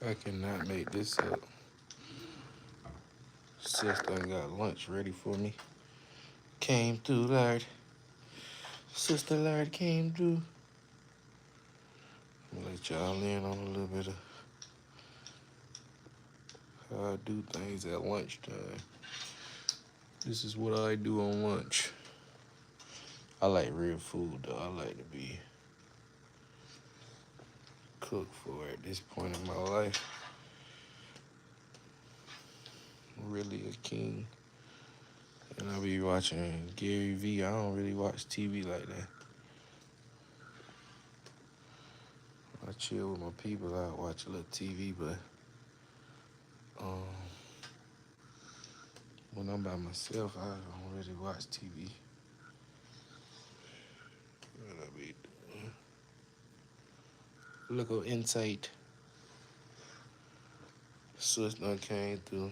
I cannot make this up. Sis done got lunch ready for me. Came through, Lord. Sister Lord came through. I'm gonna let y'all in on a little bit of how I do things at lunchtime. This is what I do on lunch. I like real food though. I like to be cooked for at this point in my life. I'm really a king. And I be watching Gary V. I don't really watch TV like that. I chill with my people. I watch a little TV, but um, when I'm by myself, I don't really watch TV. What I be doing? Little insight. Sus done came through.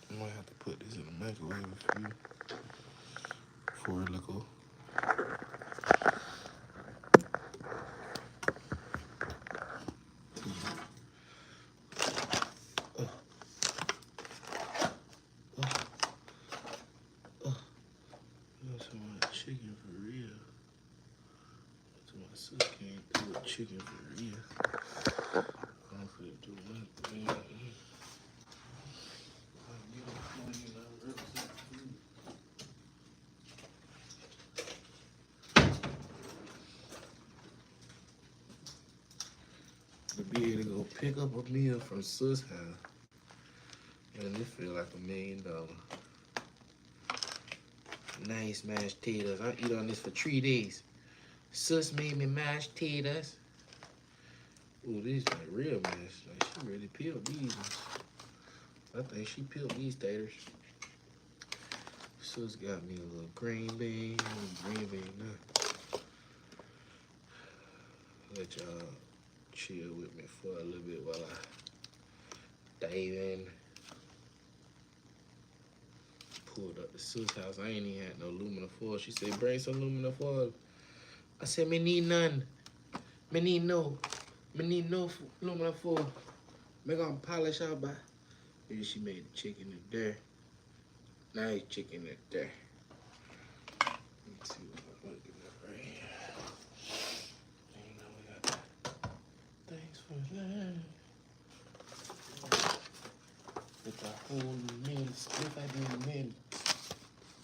I might have to put this in the microwave for a little. That's my chicken for real. That's my sis came through with chicken for real. I'm finna do one thing. To be able to go pick up a meal from sis house, man, it feel like $1,000,000. Nice mashed potatoes. I eat on this for 3 days. Sis made me mashed potatoes. Ooh, these like real mashed. Like she really peeled these. I think she peeled these taters. Sis got me a little green bean. Now. Let y'all chill with me for a little bit while I dive in. Pulled up the sis house. I ain't even had no aluminum foil. She said, bring some aluminum foil. I said, me need none. Me need no aluminum foil. Me gonna polish out by. Maybe she made the chicken in there. Nice chicken in there. Let's see what I'm looking at right here. You know we got things for that. With the whole meal, split I did the meal.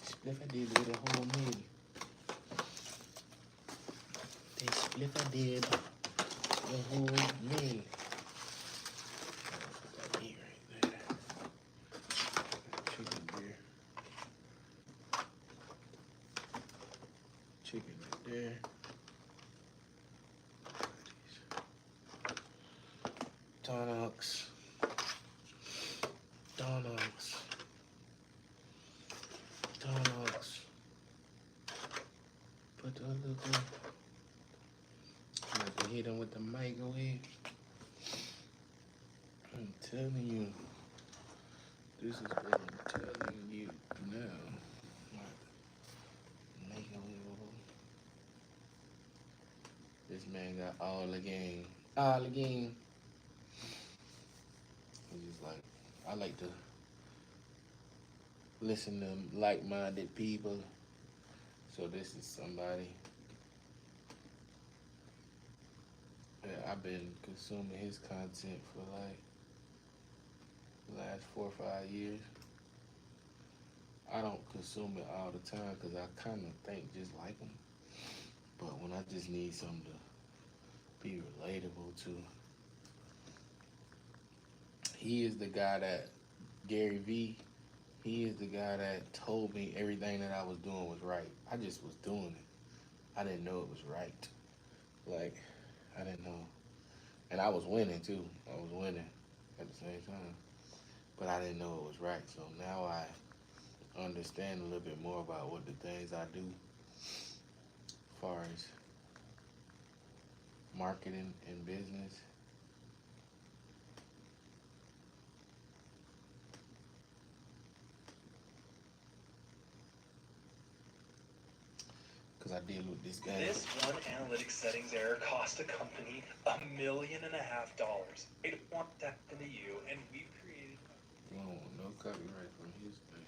Split I did with the whole meal. They split I did the whole meal. Put that meat right there. Chicken there. Chicken right there. Donuts. Put the other thing. I have to hit them with the microwave. I'm telling you. This is what I'm telling you now. Microwave. This man got all the game. All the game. It's just like, I like to listen to like-minded people. So this is somebody that I've been consuming his content for like the last 4 or 5 years. I don't consume it all the time because I kind of think just like him. But when I just need something to be relatable to, he is the guy that, Gary V, he is the guy that told me everything that I was doing was right. I just was doing it. I didn't know it was right. Like, I didn't know. And I was winning too. I was winning at the same time. But I didn't know it was right. So now I understand a little bit more about what the things I do as far as marketing and business. Because I dealing with this guy. This one analytics settings error cost a company $1.5 million. I don't want that to happen to you, and we've created. We don't want no copyright from his thing.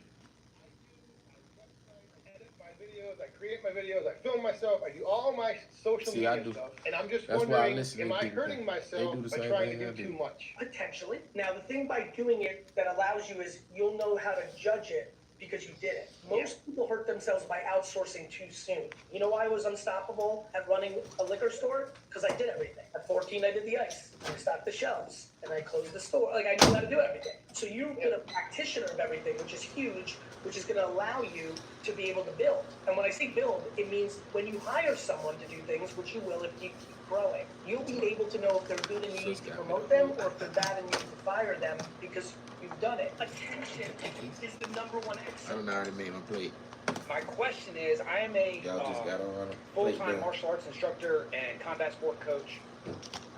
Edit my videos, I create my videos, I film myself, I do all my social See, I media do. stuff, and I'm just That's why I wondering, listen to am I people hurting think myself they do the by same trying thing to I do do. too much? Potentially. Now, the thing by doing it that allows you is you'll know how to judge it because you did it. Most people hurt themselves by outsourcing too soon. You know why I was unstoppable at running a liquor store? Because I did everything. At 14, I did the ice. I stocked the shelves. And I closed the store. Like, I knew how to do everything. So you've been a practitioner of everything, which is huge, which is going to allow you to be able to build. And when I say build, it means when you hire someone to do things, which you will if you keep growing, you'll be able to know if they're good and you need to promote them or if they're bad and you need to fire them because you've done it. Attention is the number one I excellence. don't know how to make my plate. My question is, I am a Y'all just got on a plate full-time down. martial arts instructor and combat sport coach.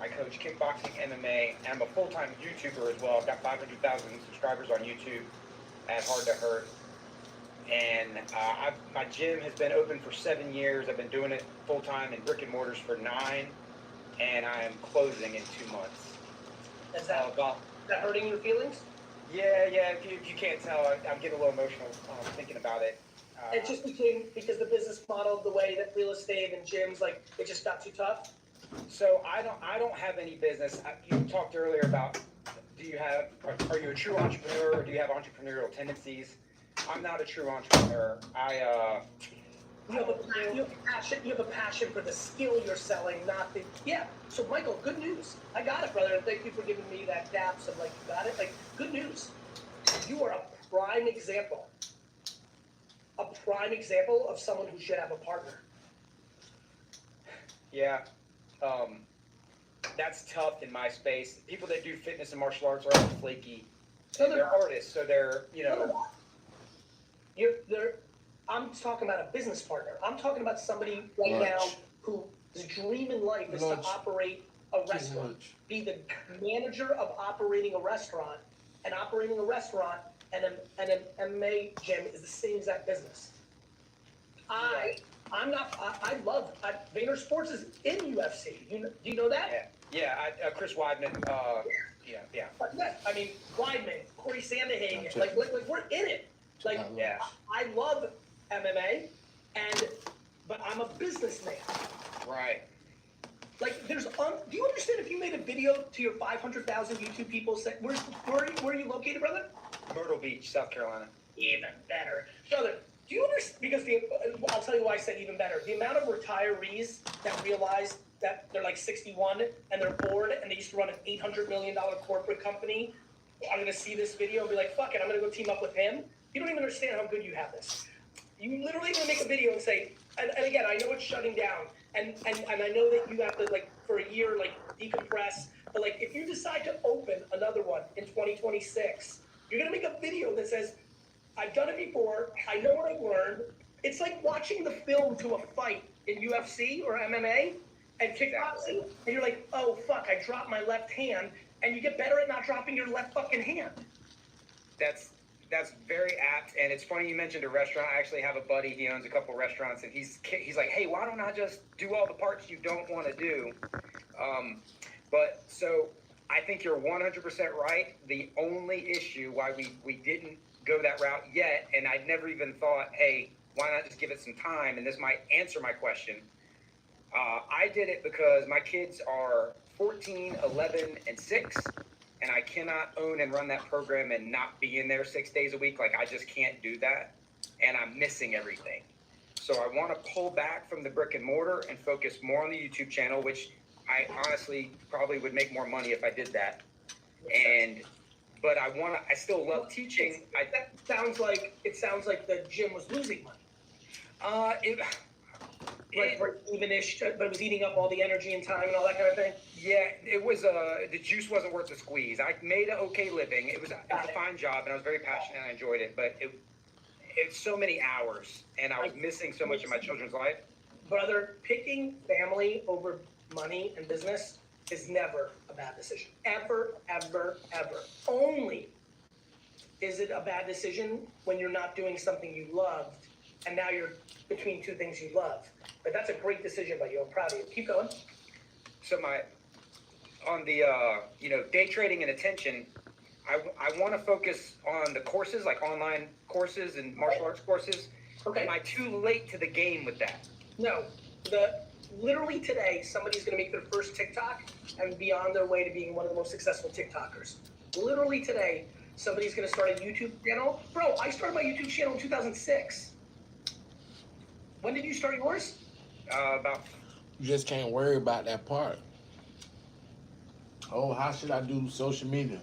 I coach kickboxing, MMA, and I'm a full-time YouTuber as well. I've got 500,000 subscribers on YouTube at Hard to Hurt. And my gym has been open for 7 years. I've been doing it full-time in brick and mortars for 9, and I am closing in 2 months. Is that hurting your feelings? Yeah. If you can't tell, I'm getting a little emotional thinking about it. It just became because the business model, the way that real estate and gyms, like it just got too tough. So I don't have any business. You talked earlier about are you a true entrepreneur or do you have entrepreneurial tendencies? I'm not a true entrepreneur. You have a passion for the skill you're selling, not the So Michael, good news. I got it, brother. Thank you for giving me that daps of like you got it. Like good news. You are a prime example. A prime example of someone who should have a partner. Yeah. That's tough in my space. People that do fitness and martial arts are all flaky. They're artists, so they're, I'm talking about a business partner. I'm talking about somebody right now whose dream in life is to operate a restaurant, be the manager of operating a restaurant, and operating a restaurant and an MMA gym is the same exact business. I love Vayner Sports is in UFC. Do you know that? Yeah. Chris Weidman. Yeah. But I mean, Weidman, Corey Sandahagen, like we're in it. Like, I love MMA, but I'm a businessman. Right. Like, do you understand if you made a video to your 500,000 YouTube people, where are you located, brother? Myrtle Beach, South Carolina. Even better. Brother, do you understand, because I'll tell you why I said even better. The amount of retirees that realize that they're like 61 and they're bored and they used to run an $800 million corporate company are going to see this video and be like, fuck it, I'm going to go team up with him. You don't even understand how good you have this. You literally going to make a video and say, and again, I know it's shutting down, and I know that you have to, like, for a year, like, decompress, but, like, if you decide to open another one in 2026, you're going to make a video that says, I've done it before, I know what I've learned. It's like watching the film to a fight in UFC or MMA and kickboxing, and you're like, oh, fuck, I dropped my left hand, and you get better at not dropping your left fucking hand. That's very apt, and it's funny you mentioned a restaurant. I actually have a buddy, he owns a couple restaurants, and he's like, hey, why don't I just do all the parts you don't want to do? But so I think you're 100% right. The only issue why we didn't go that route yet, and I'd never even thought, hey, why not just give it some time? And this might answer my question. I did it because my kids are 14, 11, and 6, and I cannot own and run that program and not be in there 6 days a week. Like, I just can't do that, and I'm missing everything. So I want to pull back from the brick and mortar and focus more on the YouTube channel, which I honestly probably would make more money if I did that. But I still love teaching. It sounds like the gym was losing money. Even-ish, but it was eating up all the energy and time and all that kind of thing. Yeah, it was. The juice wasn't worth the squeeze. I made an okay living. It was a fine job, and I was very passionate and I enjoyed it. But it's so many hours, and I was missing so much of my children's life. Brother, picking family over money and business is never a bad decision. Ever, ever, ever. Only is it a bad decision when you're not doing something you loved and now you're between two things you love. But that's a great decision by you. I'm proud of you. Keep going. So on the day trading and attention, I want to focus on the courses, like online courses and martial arts courses. Okay. Am I too late to the game with that? No. Literally today, somebody's going to make their first TikTok and be on their way to being one of the most successful TikTokers. Literally today, somebody's going to start a YouTube channel. Bro, I started my YouTube channel in 2006. When did you start yours? About. You just can't worry about that part. Oh, how should I do social media?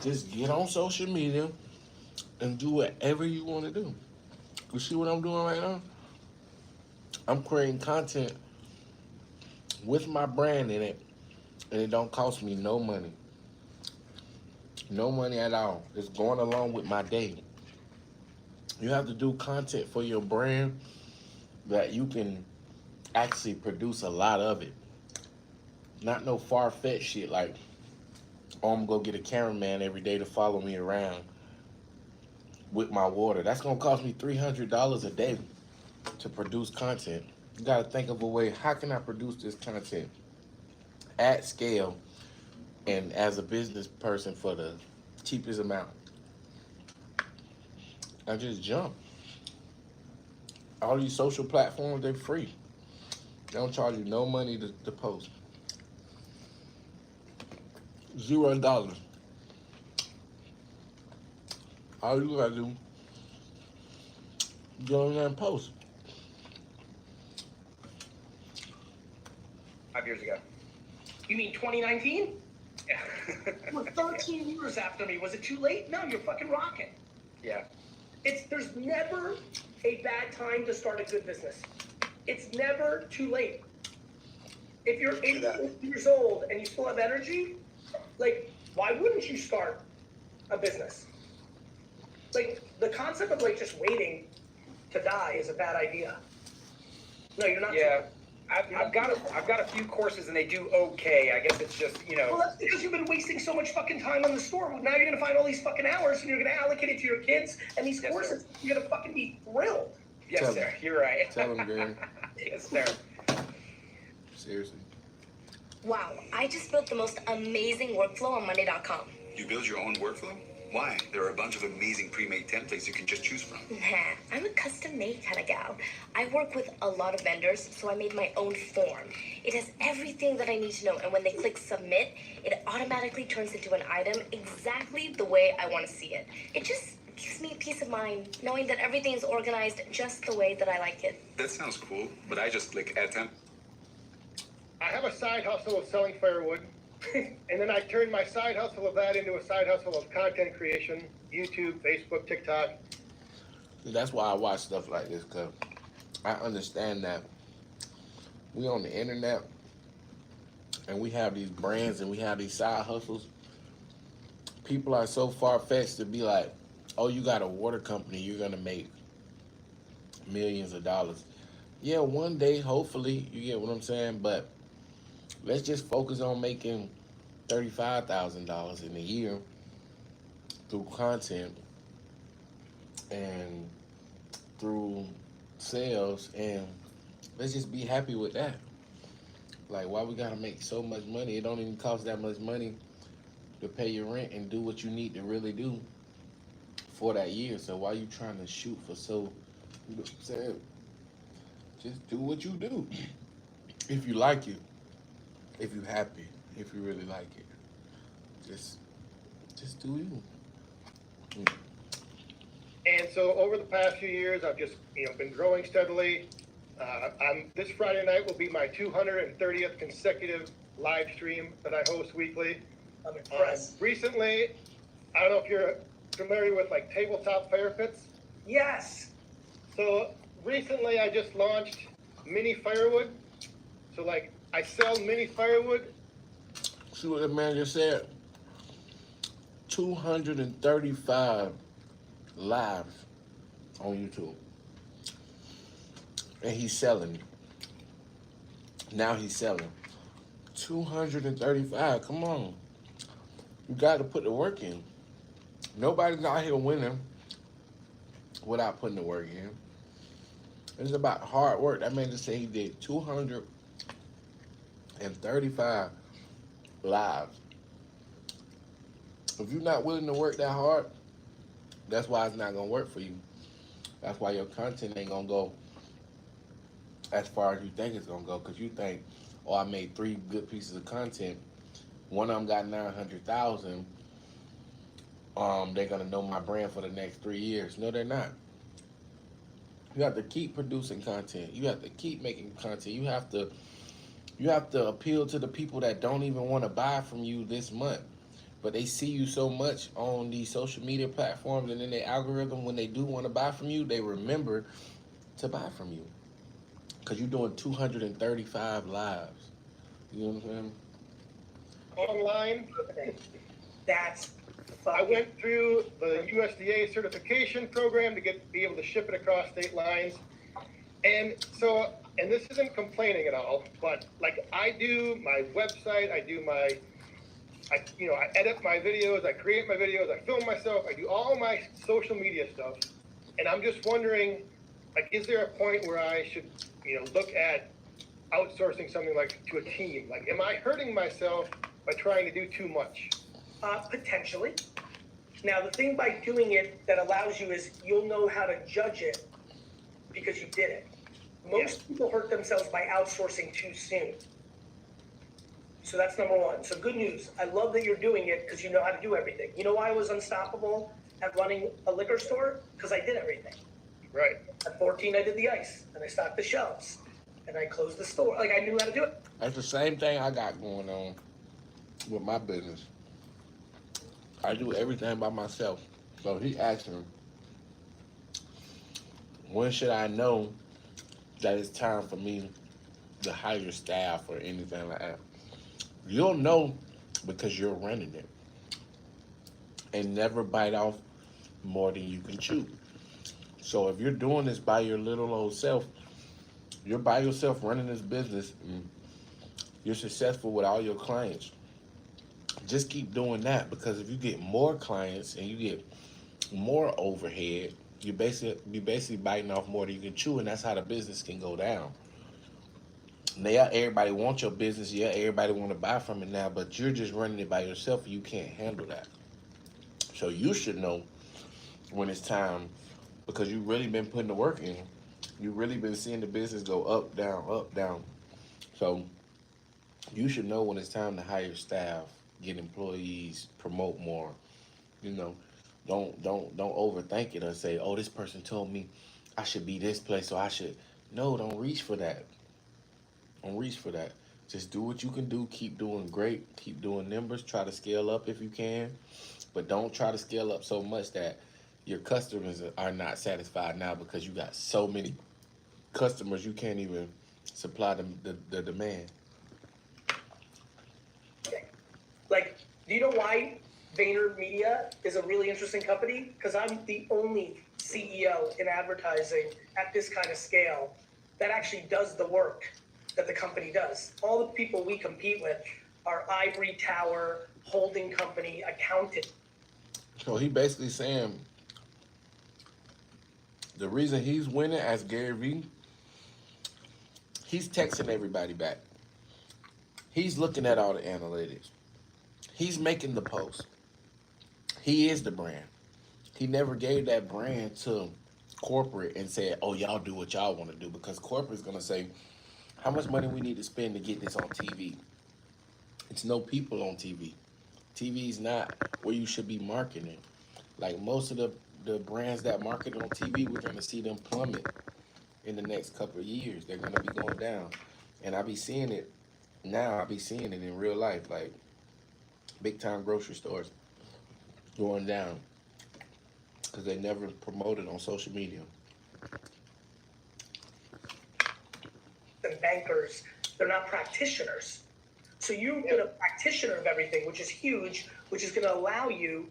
Just get on social media and do whatever you want to do. You see what I'm doing right now? I'm creating content with my brand in it, and it don't cost me no money. No money at all. It's going along with my day. You have to do content for your brand that you can actually produce a lot of it. Not no far-fetched shit like, oh, I'm gonna go get a cameraman every day to follow me around with my water. That's gonna cost me $300 a day to produce content. You gotta think of a way, how can I produce this content at scale and as a business person for the cheapest amount? I just jump. All these social platforms, they're free. They don't charge you no money to post. $0. All you gotta do, get on there and post. 5 years ago. You mean 2019? Yeah. You were 13 years after me. Was it too late? No, you're fucking rocking. Yeah. There's never a bad time to start a good business. It's never too late. If you're 80 years old and you still have energy, like, why wouldn't you start a business? Like, the concept of like just waiting to die is a bad idea. No, you're not. Yeah. I've got a few courses and they do okay. I guess it's just, Well, that's because you've been wasting so much fucking time on the store. Now you're gonna find all these fucking hours and you're gonna allocate it to your kids and these Yes, courses. sir. You're gonna fucking be thrilled. Yes, Tell sir. them. You're right. Tell them, Gary. Yes, sir. Seriously. Wow, I just built the most amazing workflow on Monday.com. You build your own workflow? Why? There are a bunch of amazing pre-made templates you can just choose from. Nah, I'm a custom-made kind of gal. I work with a lot of vendors, so I made my own form. It has everything that I need to know, and when they click submit, it automatically turns into an item exactly the way I want to see it. It just gives me peace of mind, knowing that everything is organized just the way that I like it. That sounds cool, but I just click add temp. I have a side hustle of selling firewood, and then I turned my side hustle of that into a side hustle of content creation, YouTube, Facebook, TikTok. That's why I watch stuff like this, because I understand that we on the internet and we have these brands and we have these side hustles. People are so far-fetched to be like, oh, you got a water company, you're going to make millions of dollars. Yeah, one day, hopefully, you get what I'm saying, but let's just focus on making $35,000 in a year through content and through sales, and let's just be happy with that. Like, why we gotta make so much money? It don't even cost that much money to pay your rent and do what you need to really do for that year. So why you trying to shoot for so, you know what I'm saying? Just do what you do. If you like it, if you happy, if you really like it, just do you. And so over the past few years, I've just been growing steadily. This Friday night will be my 230th consecutive live stream that I host weekly. I'm impressed. Recently, I don't know if you're familiar with like tabletop fire pits. Yes. So recently, I just launched mini firewood. So like I sell mini firewood. See what the man just said? 235 lives on YouTube. And he's selling. Now he's selling. 235, come on. You got to put the work in. Nobody's out here winning without putting the work in. It's about hard work. That man just said he did 235 lives. If you're not willing to work that hard, that's why it's not gonna work for you. That's why your content ain't gonna go as far as you think it's gonna go. Cause you think, oh, I made 3 good pieces of content. One of them got 900,000. They're gonna know my brand for the next 3 years. No, they're not. You have to keep producing content. You have to keep making content. You have to appeal to the people that don't even want to buy from you this month. But they see you so much on these social media platforms and in their algorithm, when they do want to buy from you, they remember to buy from you. Because you're doing 235 lives. You know what I'm saying? Online, That's I fucking. went through the USDA certification program to be able to ship it across state lines. And so, and this isn't complaining at all, but like I do my website, I edit my videos, I create my videos, I film myself, I do all my social media stuff. And I'm just wondering, like, is there a point where I should, look at outsourcing something like to a team? Like, am I hurting myself by trying to do too much? Potentially. Now, the thing by doing it that allows you is you'll know how to judge it because you did it. Most people hurt themselves by outsourcing too soon. So that's number one. So good news. I love that you're doing it because you know how to do everything. You know why I was unstoppable at running a liquor store? Because I did everything. Right. At 14, I did the ice, and I stocked the shelves, and I closed the store. Like, I knew how to do it. That's the same thing I got going on with my business. I do everything by myself. So he asked me, when should I know that it's time for me to hire staff or anything like that? You'll know because you're running it. And never bite off more than you can chew. So if you're doing this by your little old self, you're by yourself running this business, and you're successful with all your clients. Just keep doing that, because if you get more clients and you get more overhead, you basically biting off more than you can chew, and that's how the business can go down. Now, yeah, everybody wants your business. Yeah, everybody want to buy from it now, but you're just running it by yourself, and you can't handle that. So you should know when it's time, because you've really been putting the work in. You've really been seeing the business go up, down, up, down. So you should know when it's time to hire staff, get employees, promote more. You know, don't overthink it or say, oh, this person told me I should be this place, so I should. No, don't reach for that. Don't reach for that. Just do what you can do. Keep doing great. Keep doing numbers. Try to scale up if you can, but don't try to scale up so much that your customers are not satisfied now, because you got so many customers you can't even supply the demand. Like, do you know why VaynerMedia is a really interesting company? Because I'm the only CEO in advertising at this kind of scale that actually does the work that the company does. All the people we compete with are ivory tower, holding company, accountant. So he basically saying the reason he's winning as Gary Vee, he's texting everybody back. He's looking at all the analytics. He's making the post. He is the brand. He never gave that brand to corporate and said, oh, y'all do what y'all want to do, because corporate's going to say, how much money we need to spend to get this on TV? It's no people on TV. TV's not where you should be marketing. Like most of the brands that market on TV, we're going to see them plummet in the next couple of years. They're going to be going down. And I be seeing it now. I be seeing it in real life, like big time grocery stores going down because they never promoted on social media. And bankers, they're not practitioners. So you've been a practitioner of everything, which is huge, which is going to allow you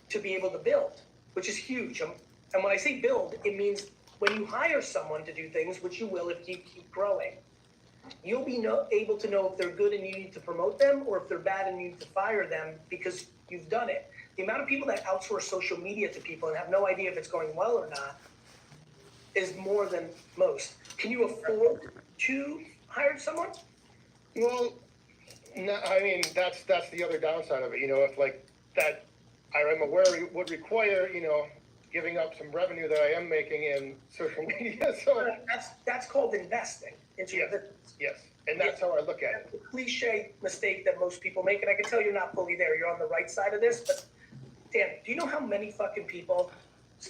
to be able to build, which is huge. And when I say build, it means when you hire someone to do things, which you will if you keep growing, you'll be able to know if they're good and you need to promote them, or if they're bad and you need to fire them because you've done it. The amount of people that outsource social media to people and have no idea if it's going well or not is more than most. Can you afford to hire someone? Well, no, I mean, that's the other downside of it, if like that, I'm aware it would require, giving up some revenue that I am making in social media, so. That's called investing into your Yes, business. yes, and that's how I look at That's it. a cliche mistake that most people make, and I can tell you're not fully there. You're on the right side of this, but Dan, do you know how many fucking people's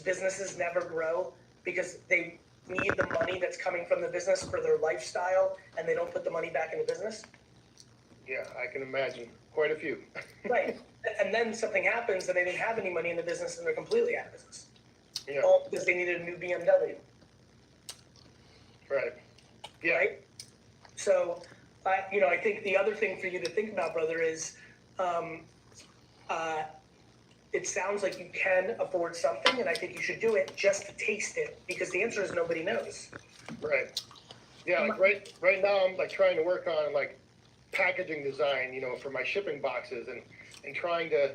businesses never grow because they need the money that's coming from the business for their lifestyle and they don't put the money back in the business? Yeah, I can imagine, quite a few. Right. And then something happens and they didn't have any money in the business and they're completely out of business. Yeah, All because they needed a new BMW. right. Yeah, Right? So, I think the other thing for you to think about, brother, is it sounds like you can afford something, and I think you should do it just to taste it, because the answer is nobody knows. right. Yeah, like right now, I'm like trying to work on like packaging design, for my shipping boxes and trying to,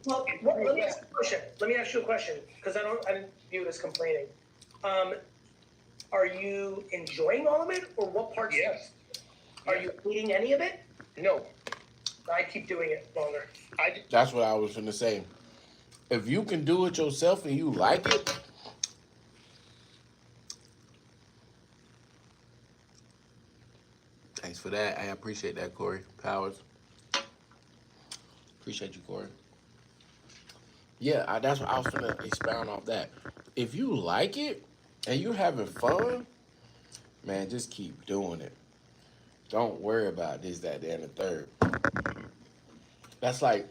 Well, let me ask you a question. Let me ask you a question, because I didn't view it as complaining. Are you enjoying all of it, or what parts? yes, Are you eating any of it? no, I keep doing it longer. That's what I was gonna say. If you can do it yourself and you like it, thanks for that. I appreciate that, Corey Powers. Appreciate you, Corey. Yeah, that's what I was gonna expound off that. If you like it and you're having fun, man, just keep doing it. Don't worry about this, that, and the third. That's like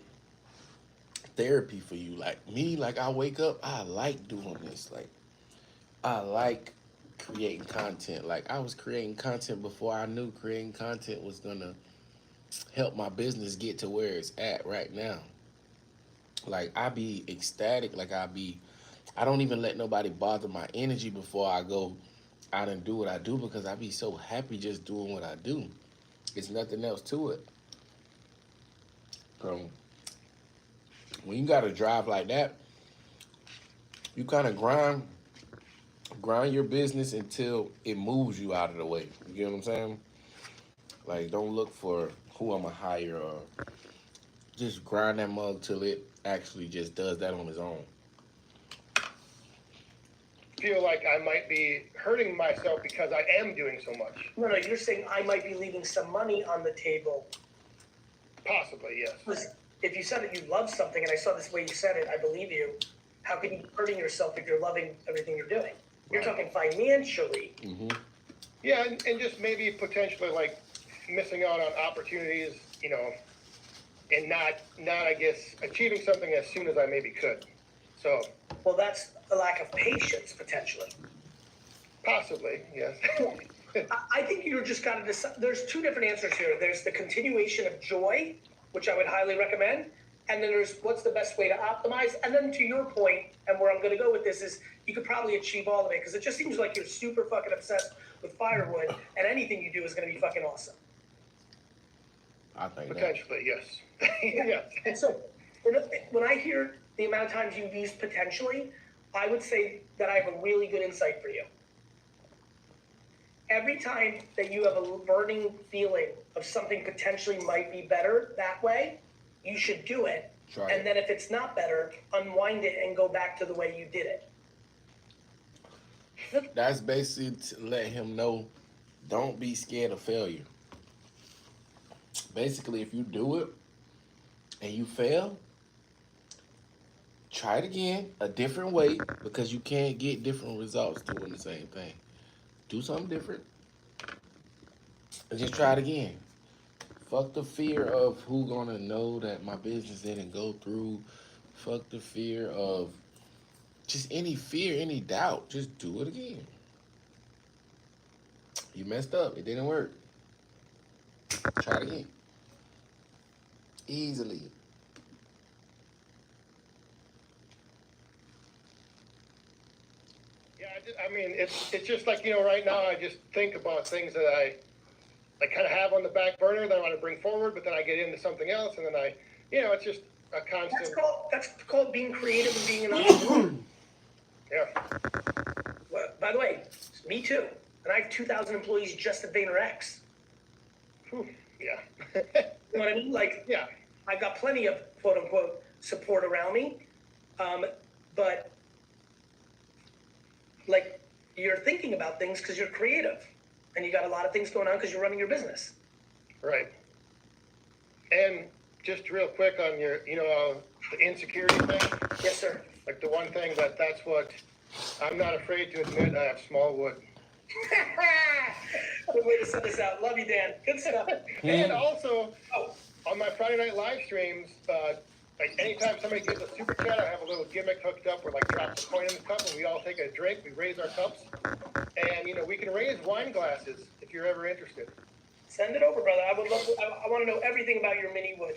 therapy for you. Like me, like I wake up, I like doing this. Like I like creating content. Like I was creating content before I knew creating content was gonna help my business get to where it's at right now. Like I be ecstatic. I don't even let nobody bother my energy before I go out and do what I do because I be so happy just doing what I do. It's nothing else to it. When you got to drive like that, you kind of grind your business until it moves you out of the way. You get what I'm saying? Like, don't look for who I'm going to hire or just grind that mug till it actually just does that on its own. feel like I might be hurting myself because I am doing so much. No, you're saying I might be leaving some money on the table. Possibly, yes. Listen, if you said that you love something, and I saw this way you said it, I believe you. How can you be hurting yourself if you're loving everything you're doing? You're talking financially. Mm-hmm. Yeah, and just maybe potentially like missing out on opportunities, and not I guess achieving something as soon as I maybe could. So Well, that's a lack of patience, potentially. possibly, yes. I think you're just got to decide. There's two different answers here. There's the continuation of joy, which I would highly recommend. And then there's what's the best way to optimize. And then to your point, and where I'm going to go with this is you could probably achieve all of it because it just seems like you're super fucking obsessed with firewood and anything you do is going to be fucking awesome. I think that. Potentially, yes. Yes. And so when I hear the amount of times you've used potentially, I would say that I have a really good insight for you. Every time that you have a burning feeling of something potentially might be better that way, you should do it. Try And it. then if it's not better, unwind it and go back to the way you did it. That's basically to let him know, don't be scared of failure. Basically, if you do it and you fail, try it again a different way because you can't get different results doing the same thing. Do something different and just try it again. Fuck the fear of who gonna know that my business didn't go through. Fuck the fear of just any fear, any doubt. Just do it again. You messed up. It didn't work. Try it again. Easily. Yeah, I mean, it's just like, right now I just think about things that I kind of have on the back burner that I want to bring forward, but then I get into something else, and then it's just a constant. That's called being creative and being an entrepreneur. Yeah. by the way, me too. And I have 2,000 employees just at VaynerX. Whew, yeah. You know what I mean? Like, Yeah. I've got plenty of quote unquote support around me. But like, you're thinking about things because you're creative and you got a lot of things going on because you're running your business. Right. And just real quick on your, the insecurity thing, Yes, sir. like the one thing that's what I'm not afraid to admit, I have small wood. Good way to set this out. Love you, Dan. Good stuff. And also, on my Friday night live streams, like anytime somebody gives a super chat, I have a little gimmick hooked up where like drops a coin in the cup and we all take a drink, we raise our cups. And, we can raise wine glasses if you're ever interested. Send it over, brother. I would love to, I want to know everything about your mini wood.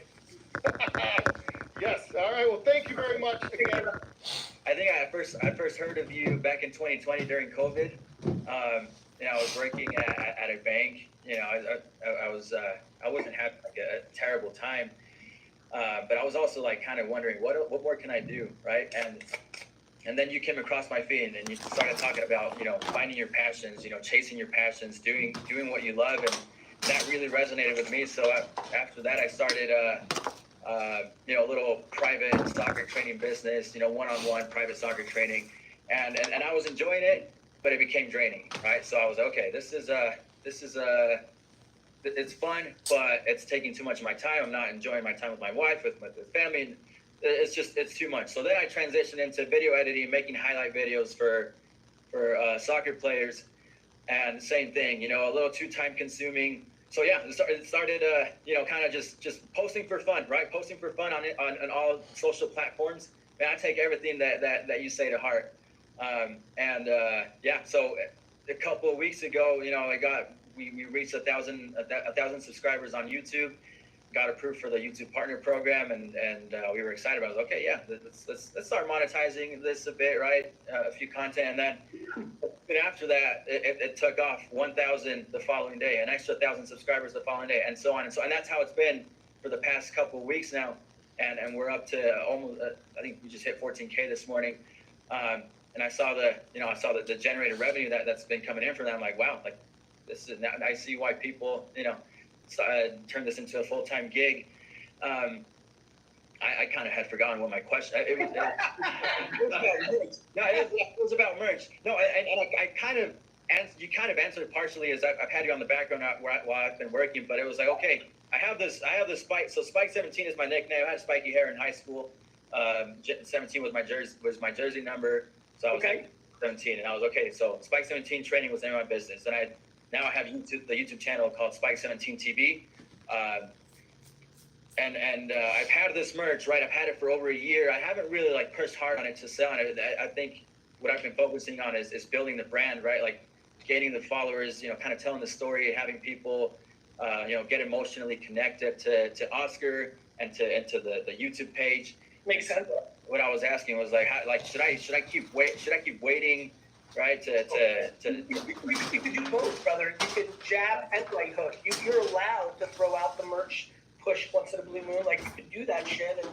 Yes. All right. Well, thank you very much again. I think I first heard of you back in 2020 during COVID. I was working at a bank. I wasn't having like a terrible time, but I was also like kind of wondering what more can I do, right? And then you came across my feed and you started talking about finding your passions, chasing your passions, doing what you love, and that really resonated with me. So after that, I started a little private soccer training business, one-on-one private soccer training, and I was enjoying it, but it became draining, right? So I was okay. It's fun, but it's taking too much of my time. I'm not enjoying my time with my wife, with family. It's too much. So then I transitioned into video editing, making highlight videos for soccer players, and same thing, a little too time consuming. So yeah, it started, kind of just posting for fun, right? Posting for fun on all social platforms. And I take everything that you say to heart. So a couple of weeks ago, we reached 1,000 subscribers on YouTube, got approved for the YouTube Partner Program, and we were excited about it. Okay, yeah, let's start monetizing this a bit, right? A few content, and then after that, it took off 1,000 the following day, an extra 1,000 subscribers the following day, and so on and so. And that's how it's been for the past couple of weeks now, and we're up to almost. I think we just hit 14K this morning, and I saw the generated revenue that's been coming in for them. I'm like, wow, like this is now. I see why people turn this into a full-time gig. I kind of had forgotten what my question. It was about merch. No, it was about merch. No, I kind of answered. You kind of answered it partially as I've had you on the background while I've been working. But it was like, okay, I have this Spike. So Spike 17 is my nickname. I had spiky hair in high school. 17 was my jersey number. So I was like 17, and I was okay. So Spike 17 training was the name of my business, and now I have the YouTube channel called Spike 17 TV. And I've had this merch, right? I've had it for over a year. I haven't really like pushed hard on it to sell it. I think what I've been focusing on is building the brand, right? Like gaining the followers, kind of telling the story, having people, get emotionally connected to Oscar and to the YouTube page. Makes sense. What I was asking was like, should I keep waiting, right? You could do both, brother. You could jab and right hook. You're allowed to throw out the merch push once in a blue moon. Like, you could do that shit, and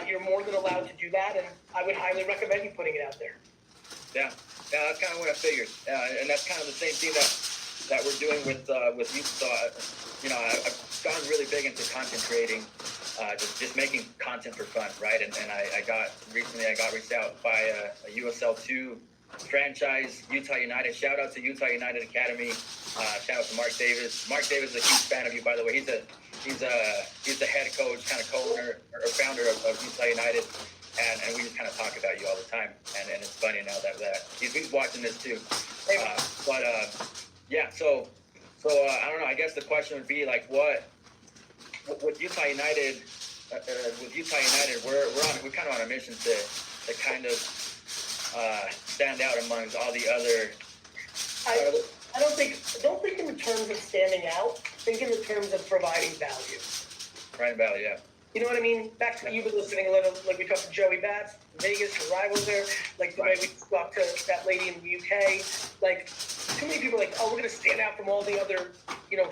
you're more than allowed to do that, and I would highly recommend you putting it out there. Yeah, that's kind of what I figured, and that's kind of the same thing that we're doing with you. So I've gone really big into content creating, just making content for fun, right? And I got reached out by a USL2 franchise, Utah United. Shout out to Utah United Academy. Shout out to Mark Davis. Mark Davis is a huge fan of you, by the way. He's the head coach, kind of co-owner or founder of Utah United, and we just kind of talk about you all the time. And it's funny now that he's watching this too. I don't know. I guess the question would be like, what with Utah United? We're kind of on a mission to kind of stand out amongst all the other. I don't think in the terms of standing out. Think in the terms of providing value. Providing value, yeah. You know what I mean? Back to you've been listening a little, like we talked to Joey Bats, Vegas, the rivals there, like the way we talked to that lady in the UK. Like, too many people are like, oh, we're gonna stand out from all the other,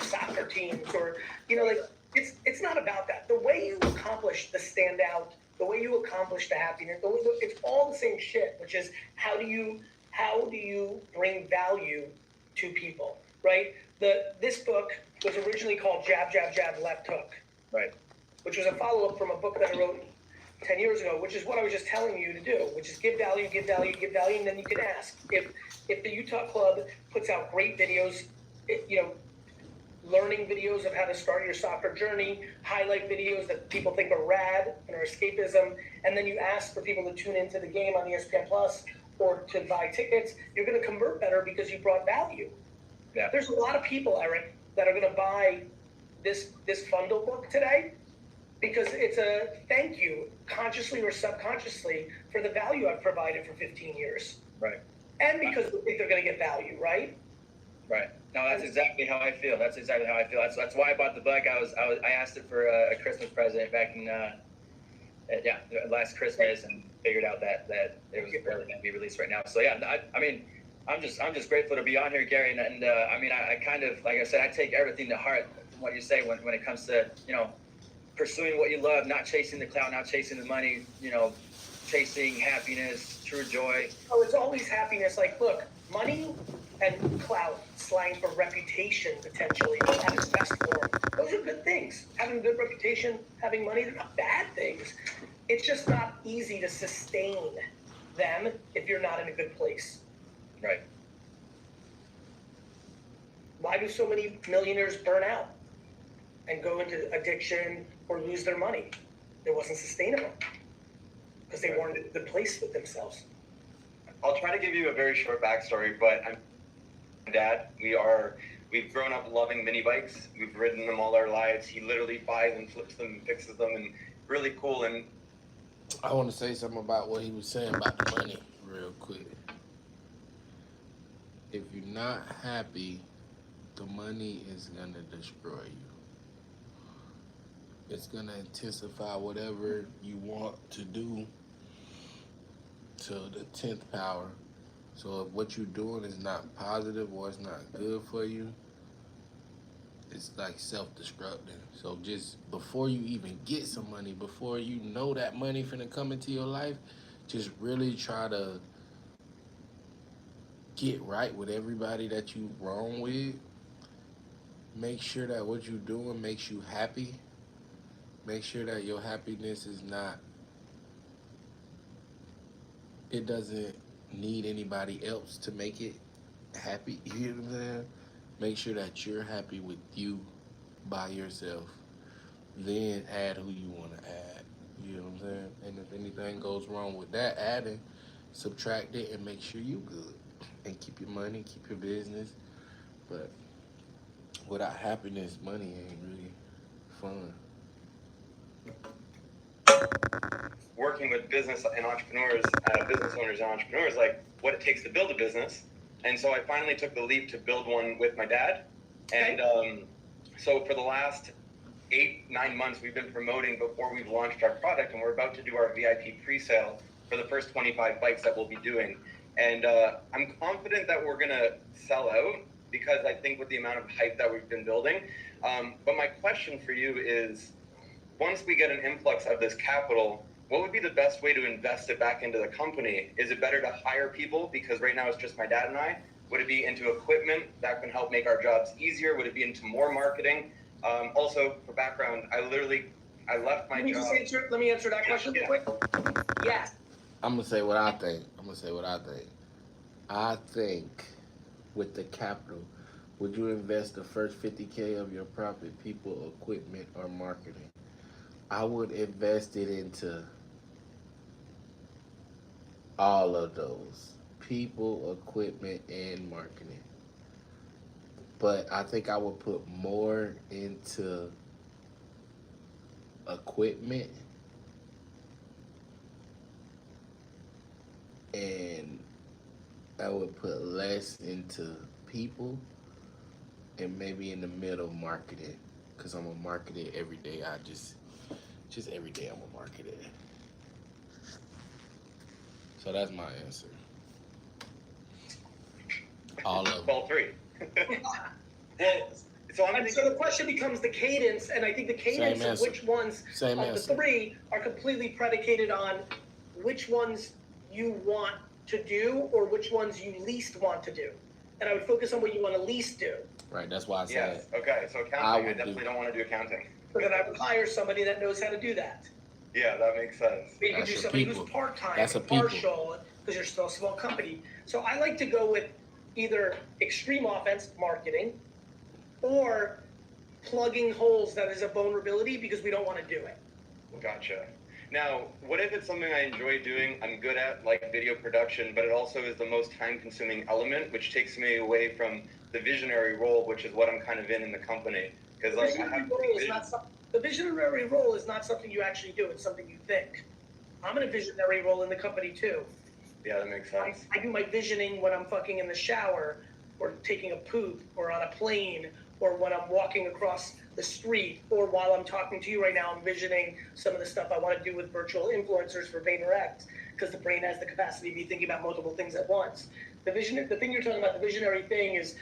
soccer teams, or like it's not about that. The way you accomplish the standout, the way you accomplish the happiness, it's all the same shit. Which is how do you how do you bring value to people, right? This book was originally called Jab, Jab, Jab, Left Hook. Right. Which was a follow-up from a book that I wrote 10 years ago, which is what I was just telling you to do, which is give value, give value, give value, and then you can ask. If the Utah Club puts out great videos, learning videos of how to start your soccer journey, highlight videos that people think are rad and are escapism, and then you ask for people to tune into the game on ESPN Plus or to buy tickets, you're going to convert better because you brought value. Yeah. There's a lot of people, Eric, that are going to buy this Fundle book today because it's a thank you, consciously or subconsciously, for the value I've provided for 15 years. Right. And because they think they're going to get value, right? Right. No, that's exactly how I feel. That's why I bought the book. I asked it for a Christmas present back in last Christmas, and figured out that it was barely going to be released right now. So yeah, I mean, I'm just grateful to be on here, Gary. And I mean, I kind of, like I said, I take everything to heart from what you say when it comes to, pursuing what you love, not chasing the clout, not chasing the money, chasing happiness, true joy. Oh, it's always happiness. Like, look, money and clout, slang for reputation, potentially, at its best form. Those are good things. Having a good reputation, having money, they're not bad things. It's just not easy to sustain them if you're not in a good place. Right. Why do so many millionaires burn out and go into addiction or lose their money? It wasn't sustainable because they weren't in a good place with themselves. I'll try to give you a very short backstory, but I'm my dad. We've grown up loving mini bikes. We've ridden them all our lives. He literally buys and flips them and fixes them, and really cool. And I want to say something about what he was saying about the money real quick. If you're not happy, the money is going to destroy you. It's going to intensify whatever you want to do to the 10th power. So if what you're doing is not positive or it's not good for you, it's like self-destructing. So just before you even get some money, before you know that money finna come into your life, just really try to get right with everybody that you wrong with. Make sure that what you're doing makes you happy. Make sure that your happiness is not, it doesn't need anybody else to make it happy. You know what I'm saying? Make sure that you're happy with you by yourself. Then add who you want to add. You know what I'm saying? And if anything goes wrong with that adding, subtract it and make sure you good. And keep your money, keep your business. But without happiness, money ain't really fun. working with business and entrepreneurs, business owners and entrepreneurs, like what it takes to build a business. And so I finally took the leap to build one with my dad. And so for the last 8-9 months, we've been promoting before we've launched our product, and we're about to do our VIP pre-sale for the first 25 bikes that we'll be doing. And I'm confident that we're gonna sell out because I think with the amount of hype that we've been building. But my question for you is, once we get an influx of this capital, what would be the best way to invest it back into the company? Is it better to hire people? Because right now it's just my dad and I. Would it be into equipment that can help make our jobs easier? Would it be into more marketing? Also, for background, I left my job. Let me answer that question real quick. Yes. I'm gonna say what I think. I think with the capital, would you invest the first 50K of your profit, people, equipment, or marketing? I would invest it into all of those. People, equipment, and marketing. But I think I would put more into equipment and I would put less into people and maybe in the middle marketing, because I'm gonna market it every day. Just every day I'm gonna market it. So that's my answer. All of them. All three. So the question becomes the cadence, and I think the cadence of which ones of the three are completely predicated on which ones you want to do or which ones you least want to do. And I would focus on what you want to least do. Right. That's why I said. Yes. Okay. So accounting, I definitely don't want to do accounting. So then I would hire somebody that knows how to do that. Yeah, that makes sense. But you could That's do your somebody people. who's part-time, That's a people. partial, because you're still a small company. So I like to go with either extreme offense, marketing, or plugging holes that is a vulnerability because we don't want to do it. Gotcha. Now, what if it's something I enjoy doing, I'm good at, like video production, but it also is the most time-consuming element, which takes me away from the visionary role, which is what I'm kind of in the company. Because like The visionary role is not something you actually do, it's something you think. I'm in a visionary role in the company too. Yeah, that makes sense. I do my visioning when I'm fucking in the shower, or taking a poop, or on a plane, or when I'm walking across the street, or while I'm talking to you right now, I'm visioning some of the stuff I want to do with virtual influencers for VaynerX, because the brain has the capacity to be thinking about multiple things at once. The thing you're talking about, the visionary thing is,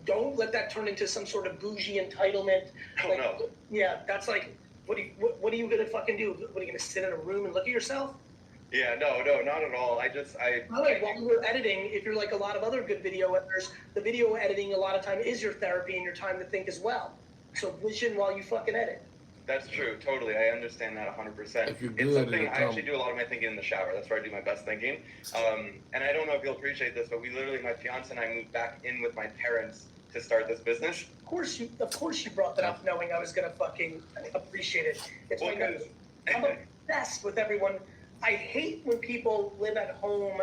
don't let that turn into some sort of bougie entitlement. Oh, like, no. Yeah, that's like, what are you gonna fucking do? What, are you gonna sit in a room and look at yourself? Yeah, no, not at all. While you're editing, if you're like a lot of other good video editors, the video editing a lot of time is your therapy and your time to think as well. So vision while you fucking edit. That's true, totally. I understand that 100%. If you're It's good something at I actually do a lot of my thinking in the shower. That's where I do my best thinking. And I don't know if you'll appreciate this, but we literally, my fiance and I moved back in with my parents to start this business. Of course you brought that up knowing I was gonna fucking appreciate it. It's Well, like I'm obsessed with everyone. I hate when people live at home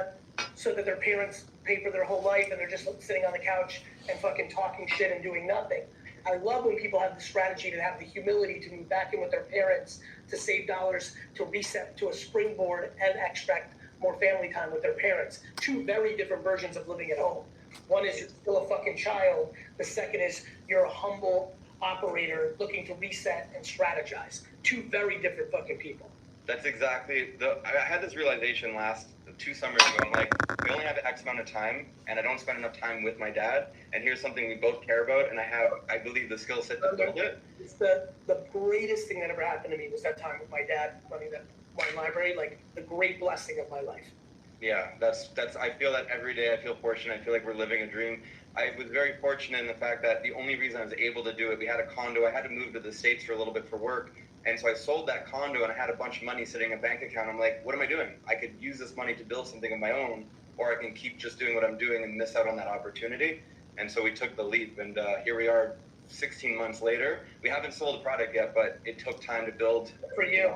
so that their parents pay for their whole life and they're just sitting on the couch and fucking talking shit and doing nothing. I love when people have the strategy to have the humility to move back in with their parents, to save dollars, to reset to a springboard and extract more family time with their parents. Two very different versions of living at home. One is you're still a fucking child. The second is you're a humble operator looking to reset and strategize. Two very different fucking people. That's exactly I had this realization 2 summers ago. I'm like, we only have X amount of time, and I don't spend enough time with my dad. And here's something we both care about, and I believe, the skill set to build it. It's the greatest thing that ever happened to me was that time with my dad running that wine library. Like the great blessing of my life. Yeah, that's. I feel that every day. I feel fortunate. I feel like we're living a dream. I was very fortunate in the fact that the only reason I was able to do it, we had a condo. I had to move to the States for a little bit for work. And so I sold that condo and I had a bunch of money sitting in a bank account. I'm like, what am I doing? I could use this money to build something of my own, or I can keep just doing what I'm doing and miss out on that opportunity. And so we took the leap, and here we are 16 months later. We haven't sold the product yet, but it took time to build. For you.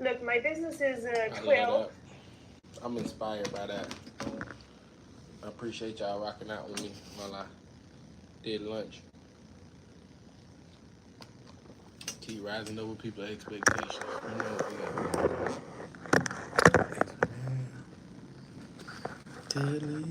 Look, my business is I love 12. that. I'm inspired by that. I appreciate y'all rocking out with me while I did lunch. Keep rising over people's expectations. You know what we got.